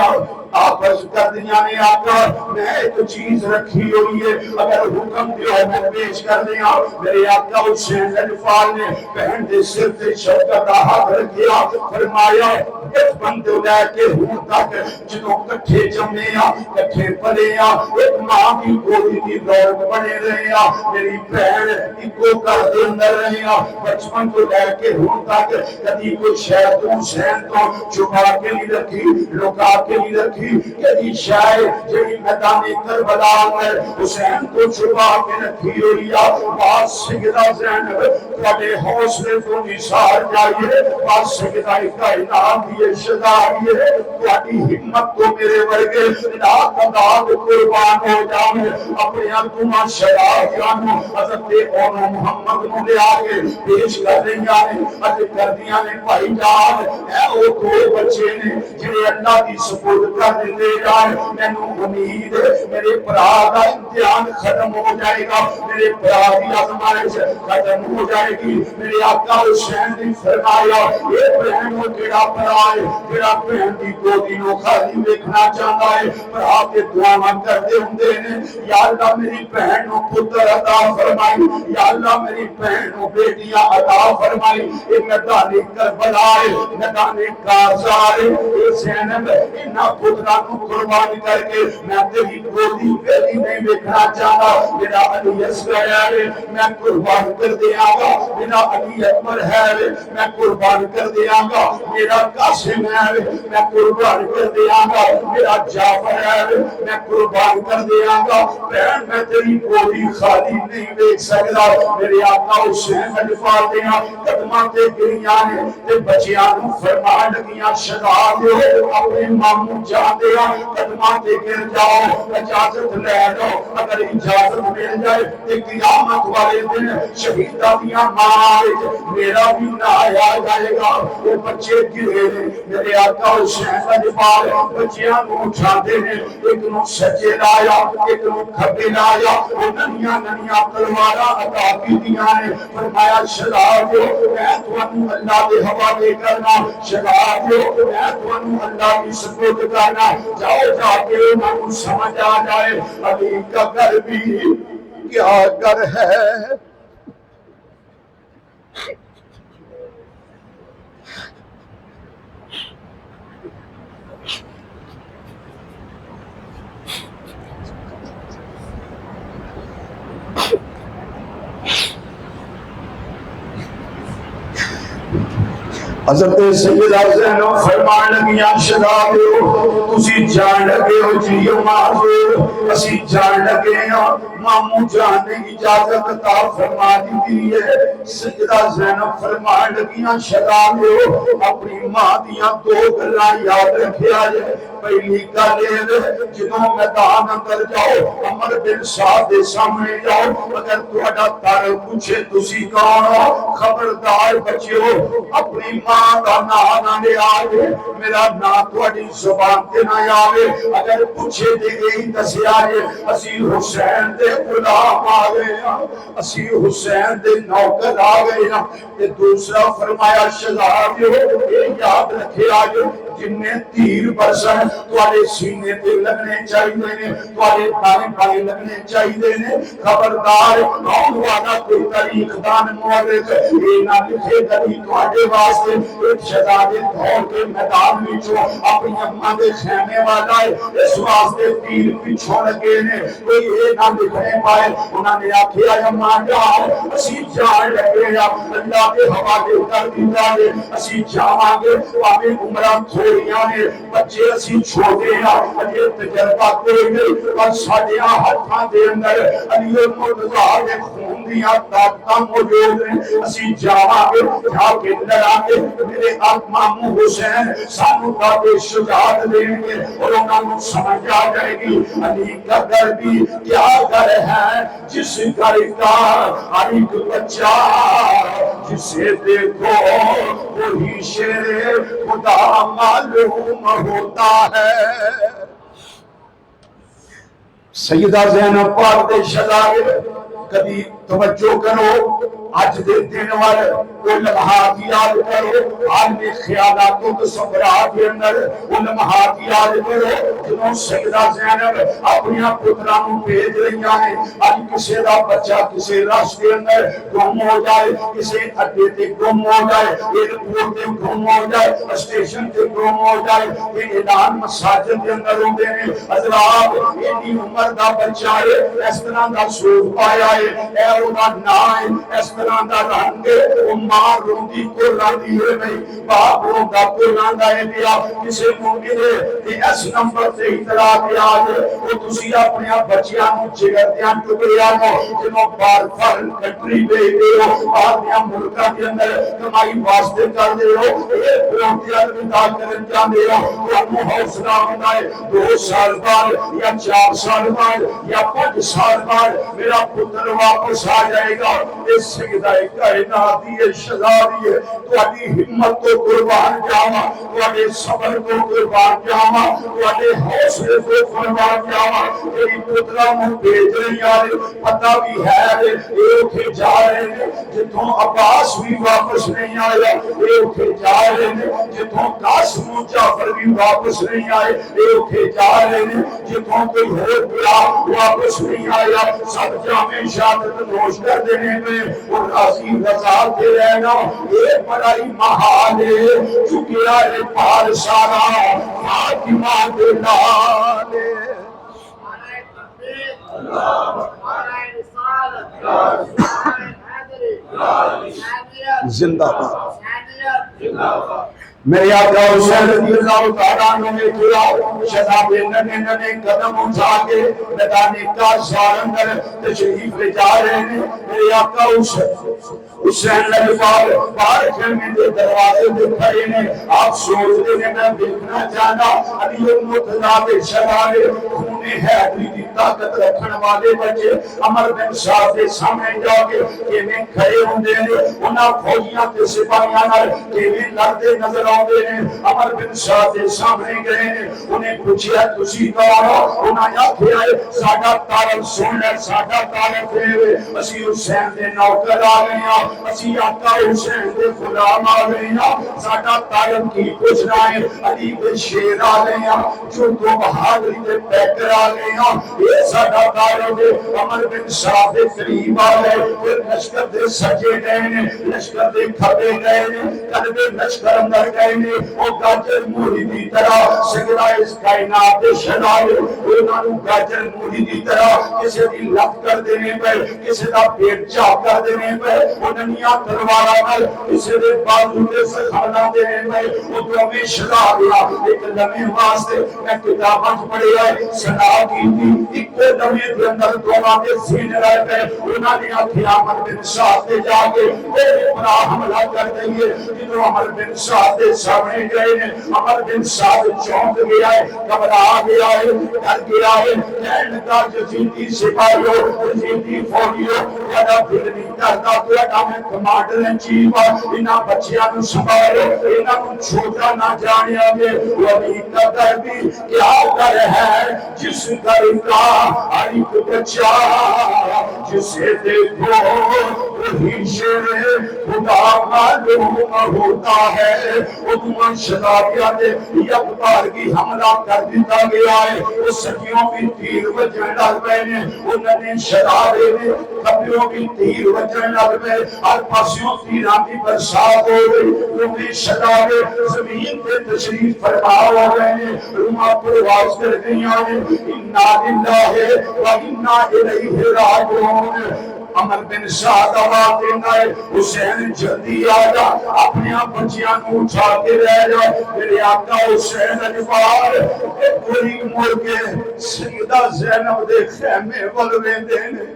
آپس کر دیا نے آقا میں ایک چیز رکھی ہوئی ہے اگر حکم دیو میں پیش کر دیا میرے آقا حسین نجفان نے بہن دے سر تے شوکت ہاتھ رکھیا فرمایا ایک بندے لے کے ہوں تک جنہوں کٹھے جمے کٹھے پلے ایک ماں کی گودی کی دولت بنے رہے میری بہن ایکو کر دے اندر رہے بچپن کو لے کے ہوں تک کدی کوئی شاید حسین تو چھپا کے نہیں رکھی لکا کے نہیں رکھی کدی شاید جڑی میدان کربلا میں حسین کو چھپا کے رکھی ہوئی بات سیدہ زینب تھوڑے حوصلے تو نثار جائیے بات سیدہ کائنات یہ شدائی ہے تھوڑی ہمت تو میرے ورگے رات داد قربان ہو جاؤں اپنے انتما شراب جانو حضرت اون محمد کو لے آگے پیش کر رہی آنے حضرت کر دیا نے بھائی جان اے او دو بچے نے جنہیں اللہ کی سپورٹ کر دے جائے میں نو امید میرے پراد امتحان ختم ہو جائے گا میرے پرادی آزمائش ختم ہو جائے گی میرے آقا حسین نے فرمایا یہ بہن وہ کیڑا پرائے کیڑا بہن دی گودی نو خالی دیکھنا چاہتا ہے پر آپ کے دعا کرتے ہوندے نے یا اللہ میری بہن نو پتر عطا فرمائی یا اللہ میری بہن نو بیٹیاں عطا فرمائی یہ میدان کربلا ہے میدان کارزار ہے یہ زینب انہاں پتر پترا کو قربان کر کے میں تیری گودی پہلی نہیں دیکھنا چاہتا. میرا علی اصغر ہے میں قربان کر دیا گا. میرا علی اکبر ہے میں قربان کر دیا گا. میرا قاسم ہے میں قربان کر دیا گا. میرا جعفر ہے میں قربان کر دیا گا. بہن میں تیری گودی خالی نہیں دیکھ سکتا. میرے آقا حسین اجفال دیا قدماں تے گریاں نے تے بچیاں نو فرمان لگیاں شدا دیو اپنے ماموں جان دیا قدماں تے گر جاؤ اجازت لے لو. اگر اجازت مل جائے تے قیامت والے دن شہیداں دیاں ماں میرا بھی نہ آیا جائے گا. وہ بچے گرے نے میرے آقا حسین اجفال بچیاں نو اٹھاتے ہیں. ایک نو سجے لایا ایک نو کھبے لایا. وہ ننیاں ننیاں تلواراں عطا کی دیاں نے. فرمایا شدا دیو میں تانوں اللہ دے حوالے کرنا. شدا دیو میں تانوں اللہ کی سپرد کرنا. جاؤ جا کے انہاں کو سمجھ آ جائے علی کا گھر بھی کیا گھر ہے. حضرت سیدہ زینب فرمان لگیاں شدا دیو تسی جان لگے ہو جیو معذور اسی جان لگے ہیں ماموں جان نے اجازت عطا فرما دی ہے. سیدہ زینب فرمان لگیاں شدا دیو اپنی ماں دیاں دو گلاں یاد رکھیا جائے. پہلی گل یہ جدوں میدان اندر جاؤ عمر بن سعد دے سامنے جاؤ اگر تہاڈا تر پوچھے تسی کون ہو خبردار بچیو اپنی ماں دا نام نہ لے آئے. میرا نام تہاڈی زبان تے نہ آوے. اگر پوچھے تے یہی دسیا جے اسی حسین دے غلام آ گئے ہاں اسی حسین دے نوکر آ گئے ہاں. تے دوسرا فرمایا شہزادیو یہ یاد رکھے آجو جن تیر برسن تواڈے سینے تے لگنے چاہیے نے تواڈے دائیں بائیں لگنے چاہیے نے. خبردار آن والا کوئی تاریخ دان مورخ یہ نہ لکھے کبھی تواڈے واسطے ایک شہزادے دور کے میدان وچوں اپنی اماں دے خیمے والا ہے اس واسطے تیر پیچھوں لگے نے کوئی یہ نہ لکھنے پائے. انہاں نے آکھیا اماں جان اسی جان لگے یا اللہ کے حوالے کر دیتا ہے اسی جاواں گے پاویں عمراں تھوڑیاں نے بچے اسی چھوٹے ہیں اجے تجربہ کوئی نہیں پر ساڈیاں ہتھاں دے اندر علی مرتضیٰ دے خون دیاں طاقتاں موجود ہیں. اسی جاواں گے جا کے لڑاں گے میرے ماموں حسین سانو بڑے شجاعت دیں گے اور انہاں کو سمجھ آ جائے گی علی کا گھر بھی کیا گھر ہے جس گھر کا ہر ایک بچہ جسے دیکھو وہی شیر خدا معلوم ہوتا ہے. سیدہ زینب پاک دے شاگرد کبھی توجہ کرو آج دے دن والے وہ لمحات یاد کرو عالم خیالاتوں کے سفرات کے اندر وہ لمحات یاد کرو جنہوں سیدہ زینب اپنی پترانوں بھیج رہی ہیں. آج کسی دا بچہ کسی راستے اندر گم ہو جائے کسی اڈے تے گم ہو جائے ایئرپورٹ تے گم ہو جائے اسٹیشن تے گم ہو جائے یہ اعلان مساجد کے اندر ہوندے ہیں حضرات اتنی عمر دا بچہ ہے اس طرح دا سوٹ پایا ہے اے اودا نام ہے اس طرح دا رنگ ہے ماں روندی کو راندی ہے نہیں باپ روندا کو راندا ہے دیا کسے کو ملے کہ اس نمبر سے اطلاع دیا ہے وہ تسی اپنے بچیاں نو جگر دیاں ٹکڑیاں نو جنوں بار فارن کنٹری بھیج دے ہو باہر دیاں ملکاں کے اندر کمائی واسطے کر دے ہو ایک روٹی الوداع کرن جاندے ہو تو حوصلہ ہوندا ہے 2 سال بعد یا 4 سال بعد یا 5 سال بعد میرا پتر واپس آ جائے گا. اس سجدہ کائنات دی شہزادی ہے تہاڈی ہمت کو قربان جاواں تہاڈے صبر کو قربان جاواں تہاڈے حوصلے کو قربان جاواں. تیری پتراں نوں بھیج رہی ہے پتہ بھی ہے یہ اٹھے جا رہے ہیں جتوں عباس بھی واپس نہیں آیا یہ اٹھے جا رہے ہیں جتوں قاسم و جعفر بھی واپس نہیں آئے یہ اٹھے جا رہے ہیں جتوں کوئی اور بلا واپس نہیں آیا. سب جامع شہادت فراموش کر دینے میں اور راضی رضا دے رہنا یہ بڑا ہی محال ہے، چونکہ آئے پار سارا فاطمہ دے نال زندہ باد میرے آقا حسین رضی اللہ تعالیٰ عنہ نے کیا شہزاد ننے ننے قدم اٹھا کے میدان کا سارندر تشریف لے جا رہے ہیں۔ میرے آقا حسین لجپال باہر خیمے دے دروازے دے کھڑے نے، آپ سوچتے ہیں میں دیکھنا چاہنا علی المرتضیٰ شہزادے خون حیدری دی طاقت رکھن والے بچے عمر بن سعد دے سامنے جا کے کیویں کھڑے ہوندے نے، انہاں فوجیاں تے سپاہیاں نال کیویں لڑدے نظر آتے ہیں۔ عمر بن سعد دے سامنے گئے ہیں، انہیں پوچھیا تسی کون ہو؟ انہاں آکھیا ساڈا تعارف سن لے، ساڈا تعارف ہے اسی حسین دے نوکر آ گئے ہیں، اسی آقا حسین دے غلام آ گئے ہیں، ساڈا تعارف کی پوچھنا ہے علی دے شیر آ گئے ہیں، جو دو بہادری دے پیکر آ گئے ہیں، یہ ساڈا تعارف ہے۔ عمر بن سعد دے قریب آ گئے، پھر لشکر دے سجے گئے ہیں، لشکر دے کھبے گئے ہیں، قلبے لشکر اندر گئے نے، او گاجر موری دی طرح سگرہ اس کائنات شنائے، انہوں نے گاجر موری دی طرح کسی دی لفت کر دینے پر، کسی دا پیٹ چاپ کر دینے پر، انہیاں تلوارا پر کسی دے بازو دے سکھانا دینے پر، وہ تو ہمیں شلا دیا۔ ایک لمحے واسطے میں کتابت پڑے آئے سنا کی تھی، ایک لمحے دے اندر دونوں کے سین رہے پہ، انہوں نے قیامت بن سعد دے جا کے میرے پر حملہ کر دئیے۔ جنہوں عمر بن سعد دے سامنے گئے ہیں، عمر بن سعد چونک گیا ہے، گھبرا گیا ہے، ڈر گیا ہے، کہنے کا یزیدی سپاہیوں، یزیدی فوجیوں، میرا دل نہیں کرتا تو میں کمانڈر ان چیف انہاں بچیاں نوں سنبھالو، انہاں کو چھوٹا نہ جانے آگے۔ وہی کا در بھی کیا در ہے جس در کا ہر ایک بچہ جسے دیکھو وہی شیر خدا معلوم ہوتا ہے۔ ادوان شدابیہ نے یک بار کی حملہ کر دیتا گیا ہے، وہ سکیوں بھی تیر وجن لگ بینے، انہوں نے شدابے نے کبیوں بھی تیر وجن لگ بے، ہر پاسیوں تیران بھی برسات ہو گئی، انہیں شدابے زمین پہ تشریف فرما ہو گئے ہیں، رومہ پرواز کر گئی آنے اِنَّا لِلَّهِ وَإِنَّا إِلَيْهِ رَاجِعُونَ۔ عمر بن سعد آواز دینا ہے حسین جلدی آجا، اپنے بچیاں نو اٹھا کے رہ جا، میرے آقا حسین اجبار ایک بڑی مر کے سیدہ زینب دے خیمے والویں دینے،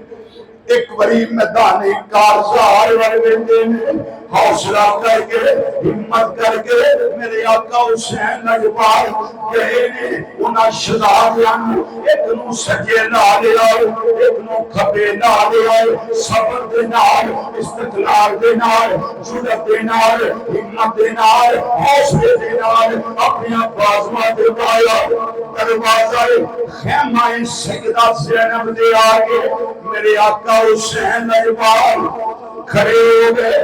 ایک بڑی میدان کارزار والویں دینے، حوصلہ کر کے ہمت کر کے میرے آقا حسین اجبار کہنے انہا شدابیان ایک نو سجے نہ لے آئے، ایک نو کھبے نہ لے آئے، صبر دینار، استقلال دینار، جرت دینار، ہمت دینار، حوصلے دینار، اپنی بازمہ دے پایا، دروازہ خیمہ سیدہ زینب دے آگے میرے آقا حسین اجبار کھڑے ہو گئے،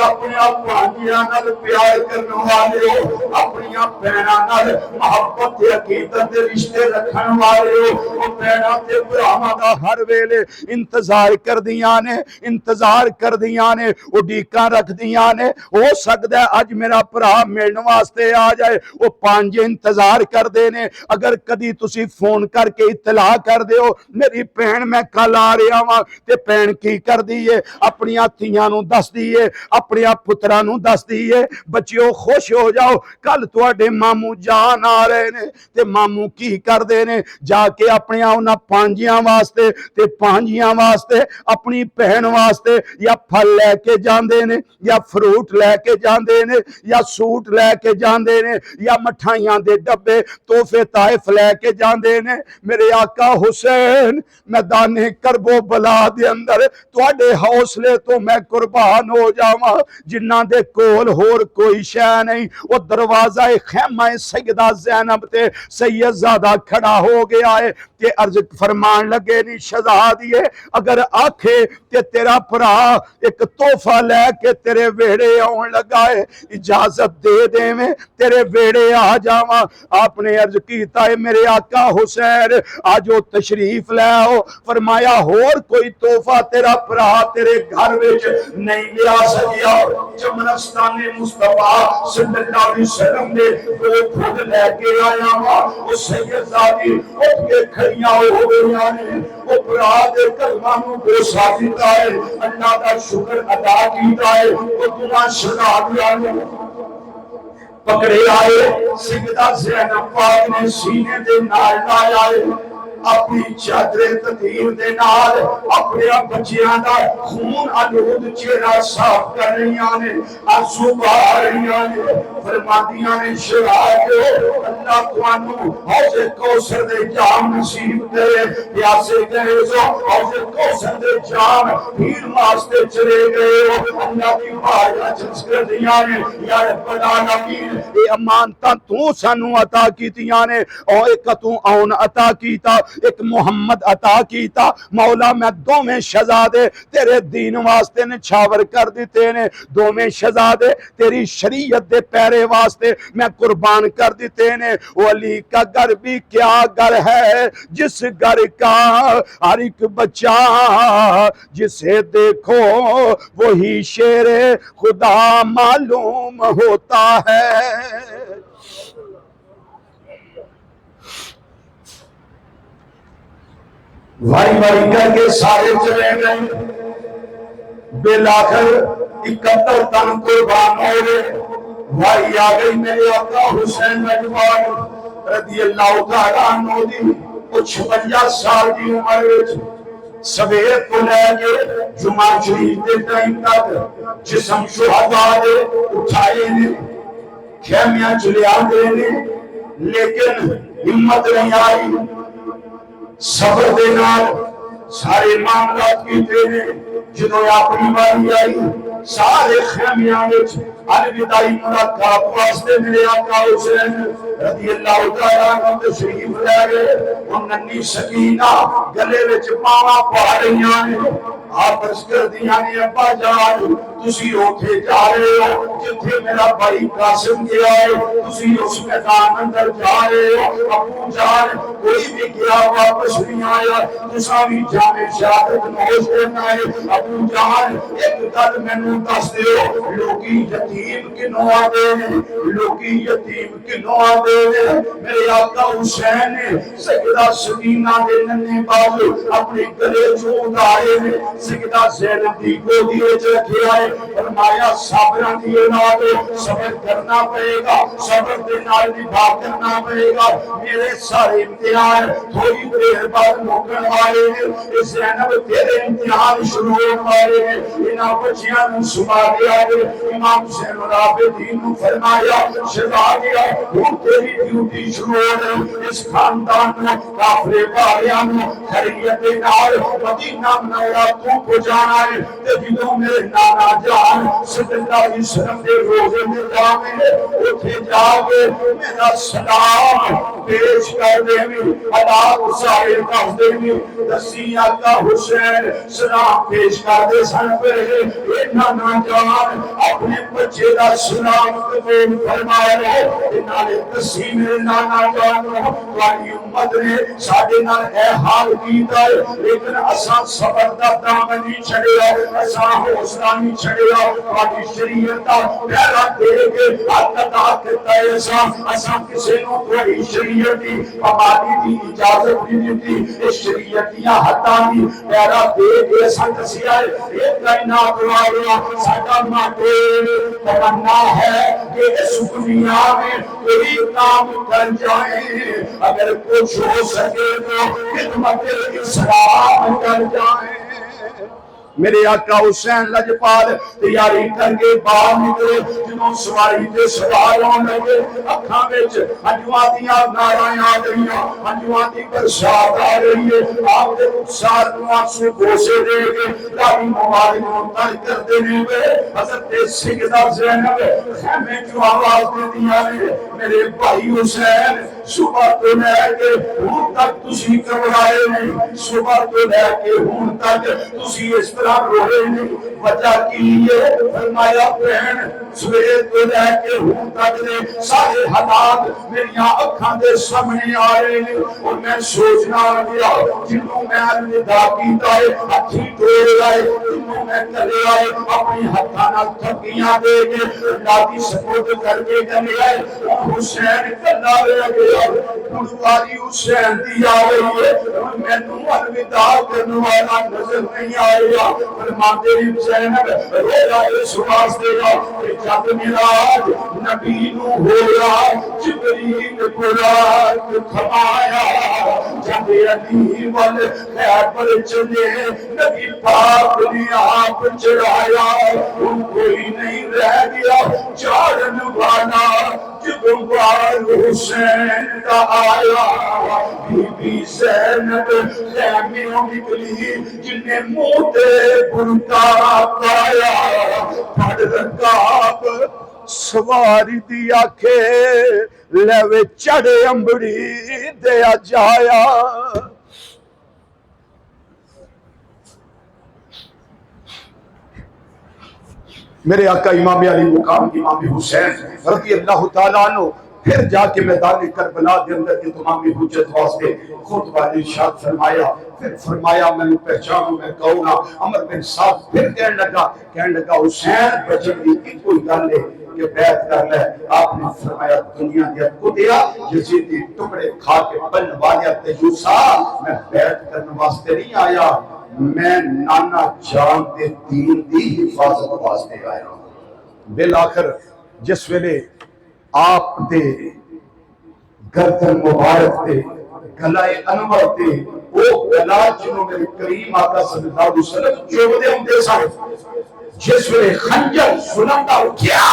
اپنے پانیاں نال پیار کرنے والے ہو، اپنی بہناں نال محبت عقیدت رشتے رکھن والے ہو، وہ بہناں تے براہمہ دا ہر ویلے انتظار کر دیاں نے، انتظار کر دیاں نے، وہ ڈیکاں رکھ دیاں نے، ہو سکتا ہے آج میرا براہ ملن واسطے آ جائے، وہ پانجے انتظار کر دینے، اگر کدی تسی فون کر کے اطلاع کر دیو میری بہن میں کل آ رہا ہوں تے بہن کی کر دیئے اپنی تھیاں نو دس دیئے اپنی پترہ نو دس دیئے بچیوں خوش ہو جاؤ کل تواڈے ماموں جان آ رہے نے تے ماموں کی کر دینے جا کے اپنی انہاں پانجیاں واسطے تے پانجیاں واسطے اپنی بہن واسطے یا پھل لے کے جاندے نے یا فروٹ لے کے جاندے نے یا سوٹ لے کے جاندے نے یا مٹھائیاں دے ڈبے تحفے طائف لے کے جاندے نے میرے آقا حسین میدان کرب و بلا دے اندر تواڈے حوصلے تو میں میں قربان ہو جاواں جنہاں دے کول ہور کوئی شے نہیں. وہ دروازہ خیمہ سیدہ زینب تے سیدزادہ کھڑا ہو گیا ہے کہ عرض فرمان لگے نہیں شہزادیے اگر آکھے کہ تیرا پرا ایک تحفہ لے کے تیرے ویڑے آن لگا ہے اجازت دے دے میں تیرے ویڑے آ جاواں. آپ نے عرض کیتا ہے میرے آقا حسین آجو تشریف لے آؤ. فرمایا ہور کوئی تحفہ تیرا پرا تیرے گھر وچ نہیں لیا سکیا. چمنستان مصطفیٰ صلی اللہ علیہ وسلم نے وہ خود لے کے آیا وا. وہ سیدزادی اٹھ کے کھڑیاں ہو گئیاں نے وہ پرا دے کلمانوں کو ساتھیتا ہے اللہ کا شکر ادا کیتا ہے. وہ دعا شدا دیا نے پکڑے آئے سیدہ زینب پاک نے سینے دے نال لایا ہے اپنی چادر تطہیر دے نال اپنے بچیاں دا خون آلود چہرہ صاف کر رہیاں نے آنسو بہا رہیاں نے فرماندیاں نے شرائع اللہ توانو حوض کوثر دے جام نصیب کرے پیاسے گئے جو حوض کوثر دے جام پھر واسطے چلے گئے اللہ کی بارگاہ چس کر دیا نے یا رب العالمین اے امانتاں تو سانو عطا کیتیاں نے اور ایک تو اون عطا کیتا ایک محمد عطا کیتا. مولا میں دو میں شہزادے تیرے دین واسطے نے چھاور کر دیتے نے دو میں شہزادے تیری شریعت دے پیرے واسطے میں قربان کر دیتے نے. وہ علی کا گھر بھی کیا گھر ہے جس گھر کا ہر ایک بچہ جسے دیکھو وہی شیر خدا معلوم ہوتا ہے. واری واری کر کے سارے چلے گئے بالآخر 71 تن قربان ہو گئے. واری آ گئی میرے آقا حسین نجوان رضی اللہ تعالیٰ عنہ دی 56 سال کی عمر وچ سویر کو لے کے جمعہ شریف دے ٹائم تک جسم شہداء دے اٹھائے نے خیمیاں چلیا دے نے لیکن ہمت نہیں آئی. صبر دے نال سارے معاملات کیتے ہیں. جدوں اپنی باری آئی سارے خیمیاں وچ الوداعی ملاقات واسطے میرے آقا حسین رضی اللہ تعالیٰ عنہ تشریف لے گئے. وہ ننھی سکینہ گلے وچ پاواں پا رہیاں نے آپ عرض کر دیاں نے ابا جان تسی اوتھے جا رہے ہو جتھے میرا بھائی قاسم گیا ہے تسی اس میدان اندر جا رہے ہو. ابو جان کوئی بھی گیا واپس نہیں آیا تساں بھی جام شہادت نوش کرنا ہے. ابو جان ایک گل مینوں دس دیو لوکی یتیم کنوں آندے نے لوکی یتیم کنوں آندے نے. میرے آقا حسین نے سیدہ سکینہ دے ننھے بازو اپنے گلے چوں اتارے نے سیدہ زینب دی گودی وچ رکھیا ہے. فرمایا صابراں دی اولاد صبر کرنا پڑے گا صبر دے نال نبھا کرنا پڑے گا. میرے سارے امتحان تھوڑی دیر بعد مکن والے ہیں. زینب تیرے امتحان شروع ہونے والے ہیں. انہاں بچیاں نوں سما دیا ہے. امام حسین العابدین نے فرمایا شہزادیہ ہن تیری ڈیوٹی شروع ہو گئی. اس خاندان میں کافر والیاں نوں خیریت دے نال مدینہ منورہ تو پہنچانا ہے. تے جدوں میرے نانا جان صلی اللہ علیہ وسلم دے روزے میں جاویں اوتھے جا کے میرا سلام پیش کر دیں ادا سارے کر دیں دسی آقا حسین سلام پیش کر دے سن پہ نانا جان اپنے بچے دا سلام قبول فرمایا ہے. نالے دسی میرے نانا جان والی امت نے ساڈے نال اے حال کیتا ہے لیکن اساں صبر دا دامن نہیں چھڑیا اساں حوصلہ نہیں چھڑیا. والی شریعت دا پہلا دے کے حق ادا کرتا ہے. اساں کسے نوں کوئی شریعت دی پابندی دی اجازت نہیں دیتی. اس شریعت دیاں حداں دی پہلا دے کے اساں دسیا ہے ایک کائنات والا ساڈا ماتے تمنا ہے کہ اس دنیا میں کوئی کام کر جائیں اگر کچھ ہو سکے تو خدمت اسلام کر جائیں. میرے آقا حسین لجپال تیاری کر کے باہر نکلے جنہوں سواری تے سوار ہون لگے اکھاں وچ ہنجواں دیاں ناراں آ گئیاں ہنجواں دی برسات آ رہی ہے آپ دے رخسار نوں آنسو بوسے دے کے داڑھی مبارک نوں تر کر دینے ہوئے حضرت سیدہ زینب خیمے جو آواز دے دیا نے میرے بھائی حسین صبح تو لے کے ہوں تک تسی گھبرائے نہیں صبح تو لے کے ہوں تک تسی اس طرح روئے نہیں وجہ کی ہے فرمایا بہن سویر تو لے کے ہوں تک نے سارے حالات میریاں اکھاں دے سامنے آ رہے ہیں اور میں سوچنا لگیا جنہوں میں الوداع کیتا ہے اکھی ٹوڑ لائے جنہوں میں کرے آئے اپنی ہتھانا تھکیاں دے کے اللہ کی سپورٹ کر کے جنے آئے حسین کرنا رہ گیا پڑواری حسین دی آئے میں نو الوداع کرنے والا نظر نہیں آئے گا فرماتے ہیں زینب رویا اس واسطے گا کہ جب میراج نبی نو ہوا جبریل قرآن کھمایا جب علی وال خیبر چلے نبی پاک نے آپ چڑھایا ان کوئی نہیں رہ گیا چارن والا جب بار حسین کا آیا بی بی زینب خیمیوں نکلی جن نے موتے برکا پایا پڑھ رکاب سواری دیا کے لیوے چڑے امبڑی دیا جایا میرے آقا امام علی مقام امام حسین رضی اللہ تعالیٰ عنہ پھر جا کے میدان کربلا کے اندر کی تمام حجت واسطے خطبہ ارشاد فرمایا پھر فرمایا میں نے پہچانوں میں کہوں گا عمر بن صاحب پھر کہنے لگا حسین بچن کی کوئی گل ہے کہ بیعت کر لے آپ نے فرمایا دنیا دیا کتیا یزیدی ٹکڑے کھا کے بن والیا تیوسا میں بیعت کرنے واسطے نہیں آیا میں نانا جان دے دین دی حفاظت واسطے آیا بالآخر جس ویلے آپ دے گردن مبارک دے گلائے انور دے وہ گلا جنہوں میرے کریم آقا صلی اللہ علیہ وسلم جو دے ہم دے سارے جس ویلے خنجر سنندہ اٹھیا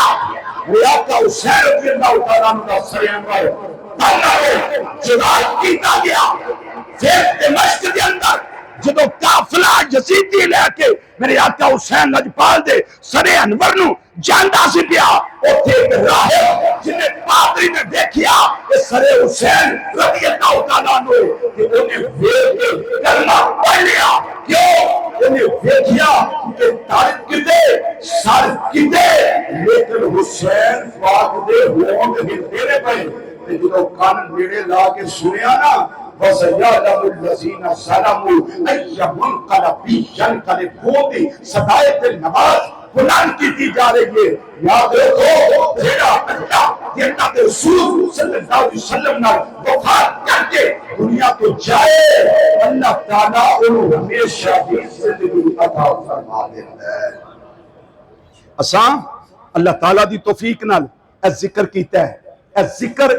میرے آقا حسین رضی اللہ تعالیٰ عنہ کا سر انور پہلے جدا کیتا گیا پھر دمشق دے اندر جدو کافلہ یزیدی لے کے میرے آقا حسین لجپال دے سر انور نو جاندہ سی پیا اوتھے ایک راہب جنہیں پادری نے دیکھیا کہ سر حسین رضی اللہ تعالیٰ عنہ کہ انہیں ویل کے کلمہ پڑھ لیا کیوں انہیں دیکھیا کہ تارک کدے سر کدے لیکن حسین پاک دے ہوں گے دینے پہے جدو کان میرے لا کے سنیا نا وَسَيَعْلَمُ الَّذِينَ ظَلَمُوا أَيَّ مُنْقَلَبٍ يَنْقَلِبُونَ صدائق نماز بلند کی جا رہی ہے یاد رکھو تیرا اللہ جنت رسول صلی اللہ علیہ وسلم نے وفات کر کے دنیا کو جائے اللہ تعالیٰ انہوں ہمیشہ ہی زندگی عطا فرما دیتا ہے اساں اللہ تعالیٰ دی توفیق نال اے ذکر کیتا ہے اے ذکر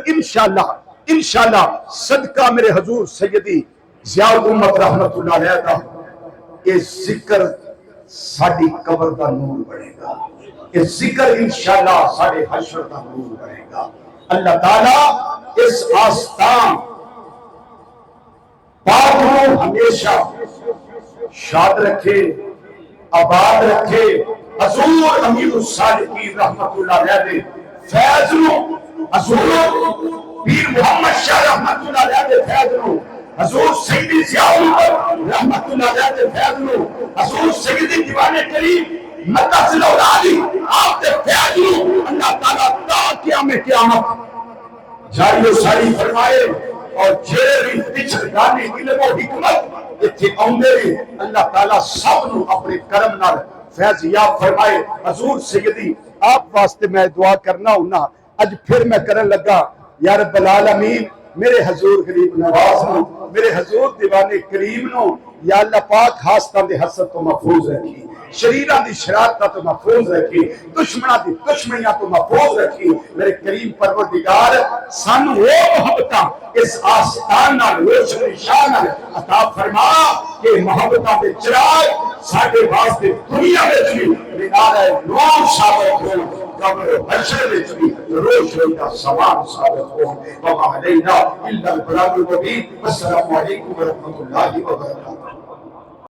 انشاءاللہ صدقہ میرے حضور سیدی ضیاء الامت رحمت اللہ علیہ دا یہ ذکر ساڑی قبر دا نور بڑھے گا یہ ذکر انشاءاللہ ساڑے حشر دا نور بڑھے گا اللہ تعالیٰ اس آستان پاک کو ہمیشہ شاد رکھے آباد رکھے حضور امیر الصالحین رحمت اللہ علیہ دے فیض نو حضور پیر محمد شاہ رحمت اللہ علیہ دے فیض نو حضور سیدی ضیاء الامت رحمت اللہ علیہ دے فیض نو حضور سیدی دیوان کریم متصل اولالی آپ دے فیض نو اللہ تعالیٰ تا قیامت جاری و ساری فرمائے اور جیری پچھر گانے علم و حکمت اتھے آؤندے اللہ تعالیٰ سب نو اپنے کرم نال فیض یاب فرمائے حضور سیدی آپ واسطے میں دعا کرنا ہونا اج پھر میں کرن لگا یا رب العالمین میرے حضور غریب نواز نو میرے حضور دیوان کریم نو یا اللہ پاک حاستان دے حسد تو محفوظ رکھی شریران دی شرارتہ تو محفوظ رکھی دشمنہ دی دشمنیاں تو محفوظ رکھی میرے کریم پروردگار سانو وہ محبتاں اس آستان نال روشن شان عطا فرما کہ محبتہ کے چراغ ساڈے واسطے دنیا وچ بھی مینار نور ثابت ہو، قبر و حشر وچ بھی روشنی کا سامان ثابت ہو۔ وما علینا الا البلاغ المبین۔ السلام علیکم ورحمۃ اللہ وبرکاتہ۔